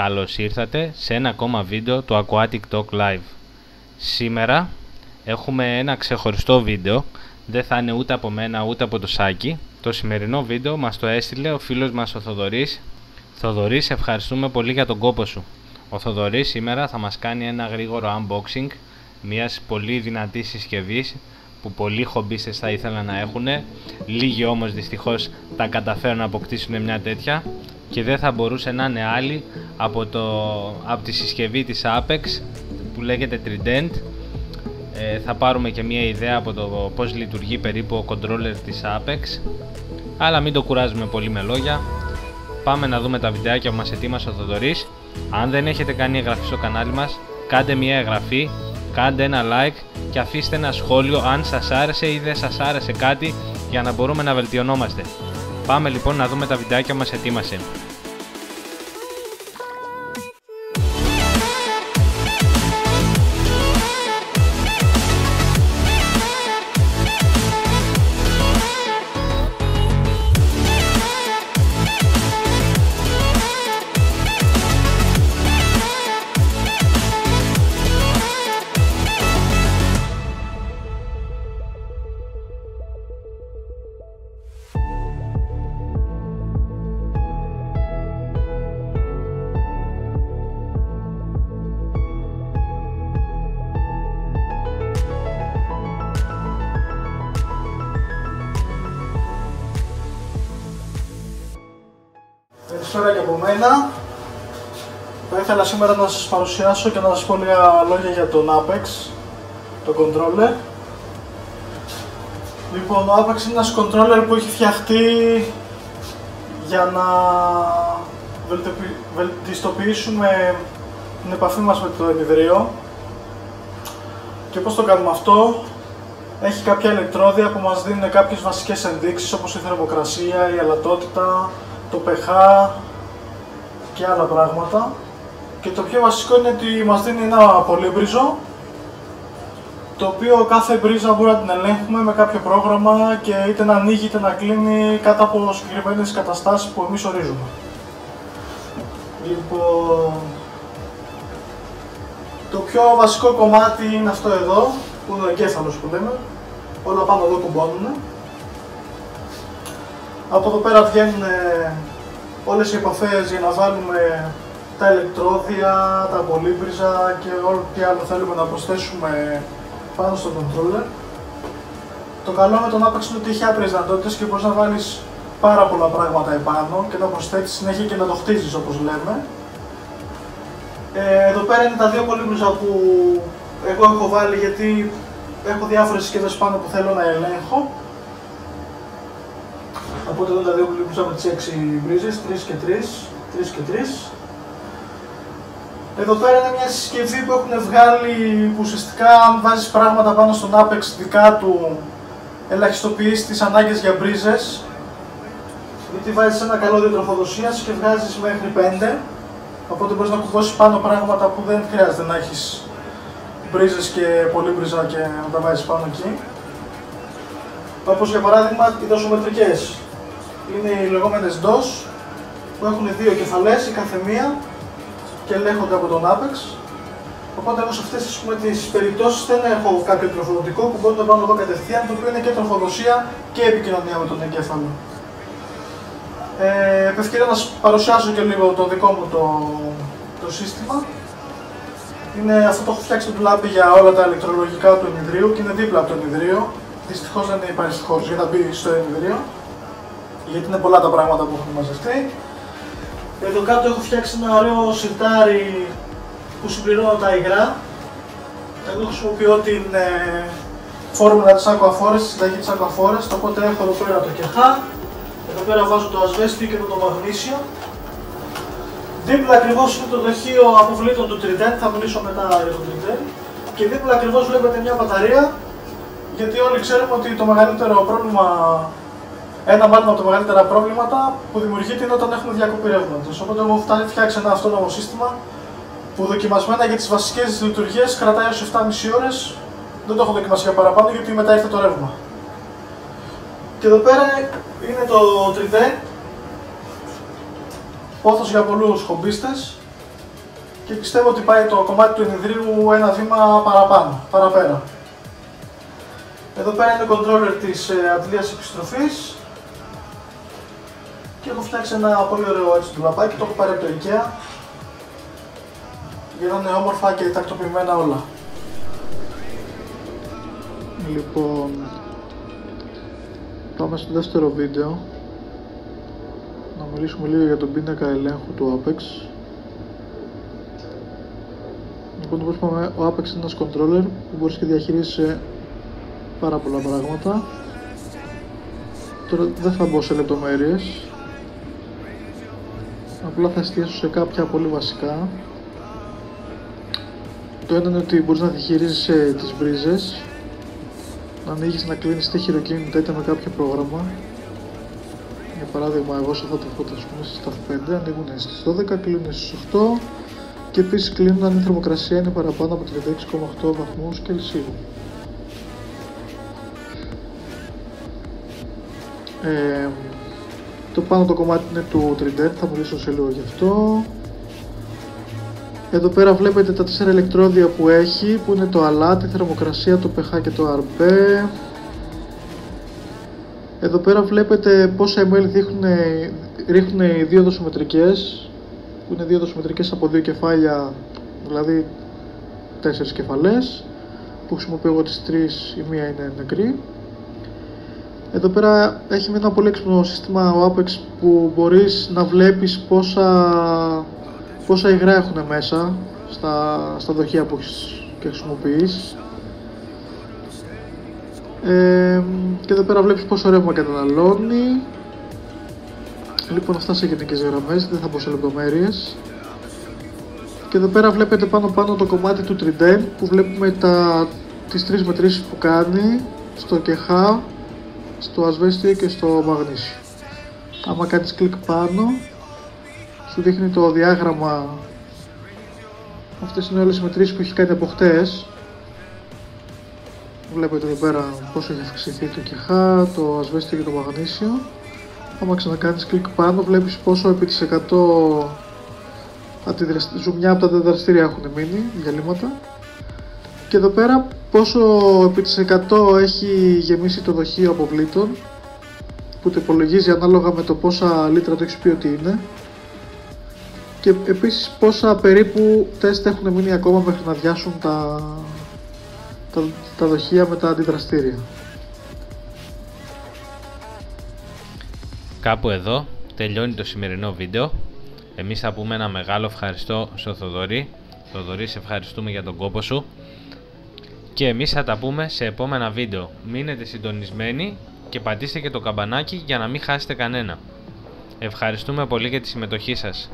Καλώς ήρθατε σε ένα ακόμα βίντεο του Aquatic Talk Live. Σήμερα έχουμε ένα ξεχωριστό βίντεο, δεν θα είναι ούτε από μένα ούτε από το Σάκη. Το σημερινό βίντεο μας το έστειλε ο φίλος μας ο Θοδωρής. Θοδωρής, ευχαριστούμε πολύ για τον κόπο σου. Ο Θοδωρής σήμερα θα μας κάνει ένα γρήγορο unboxing μιας πολύ δυνατής συσκευής που πολλοί χομπίστες θα ήθελαν να έχουν. Λίγοι όμως δυστυχώς τα καταφέρουν να αποκτήσουν μια τέτοια και δεν θα μπορούσε να είναι άλλη από τη συσκευή της Apex που λέγεται Trident. Θα πάρουμε και μια ιδέα από το πώς λειτουργεί περίπου ο controller της Apex, αλλά μην το κουράζουμε πολύ με λόγια. Πάμε να δούμε τα βιντεάκια που μας ετοίμασε ο Θοδωρής. Αν δεν έχετε κάνει εγγραφή στο κανάλι μας, κάντε μια εγγραφή, κάντε ένα like και αφήστε ένα σχόλιο αν σας άρεσε ή δεν σας άρεσε κάτι, για να μπορούμε να βελτιωνόμαστε. Πάμε λοιπόν να δούμε τα βιντεάκια που μας ετοίμασε. Καλησπέρα και από μένα. Θα ήθελα σήμερα να σας παρουσιάσω και να σας πω λίγα λόγια για τον Apex, το controller. Λοιπόν, ο Apex είναι ένας controller που έχει φτιαχτεί για να βελτιστοποιήσουμε την επαφή μας με το ενιδρίο. Και πώς το κάνουμε αυτό? Έχει κάποια ηλεκτρόδια που μας δίνουν κάποιες βασικές ενδείξεις, όπως η θερμοκρασία, η αλατότητα, το pH και άλλα πράγματα. Και το πιο βασικό είναι ότι μας δίνει ένα πολύμπριζο, το οποίο κάθε μπρίζα μπορεί να την ελέγχουμε με κάποιο πρόγραμμα και είτε να ανοίγει είτε να κλείνει κάτω από συγκεκριμένες καταστάσεις που εμείς ορίζουμε. Λοιπόν, το πιο βασικό κομμάτι είναι αυτό εδώ, που είναι ο εγκέφαλος που λέμε. Όλα πάνω εδώ κουμπώνουν. Από εδώ πέρα βγαίνουν όλες οι επαφές για να βάλουμε τα ηλεκτρόδια, τα πολύμπριζα και ό,τι άλλο θέλουμε να προσθέσουμε πάνω στο controller. Το καλό με τον Apex είναι ότι έχει άπειρες δυνατότητες και μπορείς να βάλεις πάρα πολλά πράγματα επάνω και να προσθέτεις συνέχεια και να το χτίζεις, όπως λέμε. Εδώ πέρα είναι τα δύο πολύμπριζα που εγώ έχω βάλει γιατί έχω διάφορες συσκευές πάνω που θέλω να ελέγχω. Οπότε εδώ τα δύο πολύμπριζα με τις 6 μπρίζες, 3 και 3, 3 και 3. Εδώ πέρα είναι μια συσκευή που έχουν βγάλει που ουσιαστικά αν βάζεις πράγματα πάνω στον Apex δικά του ελαχιστοποιείς τις ανάγκες για μπρίζες, γιατί βάζεις ένα καλώδιο τροφοδοσίας και βγάζεις μέχρι 5, οπότε μπορείς να κουβώσεις πάνω πράγματα που δεν χρειάζεται να έχεις μπρίζες και πολύμπριζα και να τα βάζεις πάνω εκεί. Όπως για παράδειγμα οι δοσομετρικές. Είναι οι λεγόμενες DOS που έχουν δύο κεφαλές η κάθε μία και ελέγχονται από τον Apex. Οπότε εγώ σε αυτές τις περιπτώσεις δεν έχω κάποιο τροφοδοτικό που μπορεί να βάλω εδώ κατευθείαν, το οποίο είναι και τροφοδοσία και επικοινωνία με τον εγκέφαλο. Επ' ευκαιρία να σας παρουσιάσω και λίγο το δικό μου το σύστημα. Αυτό το έχω φτιάξει το ντουλάπι για όλα τα ηλεκτρολογικά του ενιδρίου και είναι δίπλα από το ενιδρίο. Δυστυχώς δεν υπάρχει χώρος για να μπει στο ενιδρίο, γιατί είναι πολλά τα πράγματα που έχουν μαζευτεί. Εδώ κάτω έχω φτιάξει ένα ωραίο σιρτάρι που συμπληρώνω τα υγρά. Εγώ χρησιμοποιώ την φόρμουλα της Aquaforest, τη συνταγή της Aquaforest, οπότε έχω εδώ πέρα το κεχά, εδώ πέρα βάζω το ασβέστη και το μαγνήσιο. Δίπλα ακριβώς είναι το δοχείο αποβλήτων του Trident, θα μιλήσω μετά για το Trident. Και δίπλα ακριβώς βλέπετε μια μπαταρία, γιατί όλοι ξέρουμε ότι το μεγαλύτερο πρόβλημα, ένα μάλλον από τα μεγαλύτερα προβλήματα που δημιουργείται είναι όταν έχουμε διακοπή ρεύματος. Οπότε έχω φτιάξει ένα αυτόνομο σύστημα που δοκιμασμένα για τις βασικές λειτουργίες κρατάει έως 7,5 ώρες. Δεν το έχω δοκιμάσει για παραπάνω γιατί μετά ήρθε το ρεύμα. Και εδώ πέρα είναι το Trident, πόθος για πολλούς χομπίστες. και πιστεύω ότι πάει το κομμάτι του ενιδρίου ένα βήμα παραπέρα. Εδώ πέρα είναι ο controller της αντλίας επιστροφής και έχω φτιάξει ένα πολύ ωραίο έτσι ντουλαπάκι, το έχω πάρει από το IKEA για να είναι όμορφα και τακτοποιημένα όλα. Λοιπόν, πάμε στο δεύτερο βίντεο να μιλήσουμε λίγο για τον πίνακα ελέγχου του Apex. Λοιπόν, όπως είπαμε, ο Apex είναι ένας controller που μπορείς και διαχειρίζεις πάρα πολλά πράγματα. Τώρα δεν θα μπω σε λεπτομέρειες, απλά θα εστιάσω σε κάποια πολύ βασικά. Το ένα είναι ότι μπορείς να διαχειρίζεις τις μπρίζες, να ανοίγεις, να κλείνεις είτε χειροκίνητα είτε με κάποιο πρόγραμμα. Για παράδειγμα, εγώ σε αυτό το φώτα, ας πούμε, στις 5 ανοίγουν στις 12, κλείνουν στις 8 και επίσης κλείνουν αν η θερμοκρασία είναι παραπάνω από 36,8 βαθμούς Κελσίου. Το πάνω το κομμάτι είναι του Trident, θα μιλήσω σε λίγο γι' αυτό. Εδώ πέρα βλέπετε τα 4 ηλεκτρόδια που έχει, που είναι το alert, τη θερμοκρασία, το pH και το RP. Εδώ πέρα βλέπετε πόσα ml ρίχνουν οι δύο δοσομετρικές, που είναι δύο δοσομετρικές από δύο κεφάλια, δηλαδή 4 κεφαλές, που χρησιμοποιώ εγώ τις 3, η μία είναι νεκρή. Εδώ πέρα έχει ένα πολύ έξυπνο σύστημα ο Apex που μπορείς να βλέπεις πόσα υγρά έχουν μέσα στα δοχεία που έχεις και χρησιμοποιείς. Και εδώ πέρα βλέπεις πόσο ρεύμα καταναλώνει. Λοιπόν, αυτά σε γενικές γραμμές, δεν θα μπω σε λεπτομέρειες. Και εδώ πέρα βλέπετε πάνω το κομμάτι του Trident που βλέπουμε τις 3 μετρήσεις που κάνει στο KH, στο ασβέστιο και στο μαγνήσιο. Άμα κάνεις κλικ πάνω, σου δείχνει το διάγραμμα. Αυτές είναι όλες οι μετρήσεις που έχει κάνει από χτες. Βλέπετε εδώ πέρα πόσο έχει αυξηθεί το KH, το ασβέστιο και το μαγνήσιο. Άμα ξανακάνεις κλικ πάνω, βλέπεις πόσο επί της 100 ζουμιά από τα αντιδραστήρια έχουν μείνει, διαλύματα. Και εδώ πέρα πόσο επί της 100 έχει γεμίσει το δοχείο αποβλήτων, που το υπολογίζει ανάλογα με το πόσα λίτρα το έχεις πει ότι είναι. Και επίσης πόσα περίπου τεστ έχουν μείνει ακόμα μέχρι να αδειάσουν τα δοχεία με τα αντιδραστήρια. Κάπου εδώ τελειώνει το σημερινό βίντεο. Εμείς θα πούμε ένα μεγάλο ευχαριστώ στο Θοδωρή. Θοδωρή, σε ευχαριστούμε για τον κόπο σου. Και εμείς θα τα πούμε σε επόμενα βίντεο. Μείνετε συντονισμένοι και πατήστε και το καμπανάκι για να μην χάσετε κανένα. Ευχαριστούμε πολύ για τη συμμετοχή σας.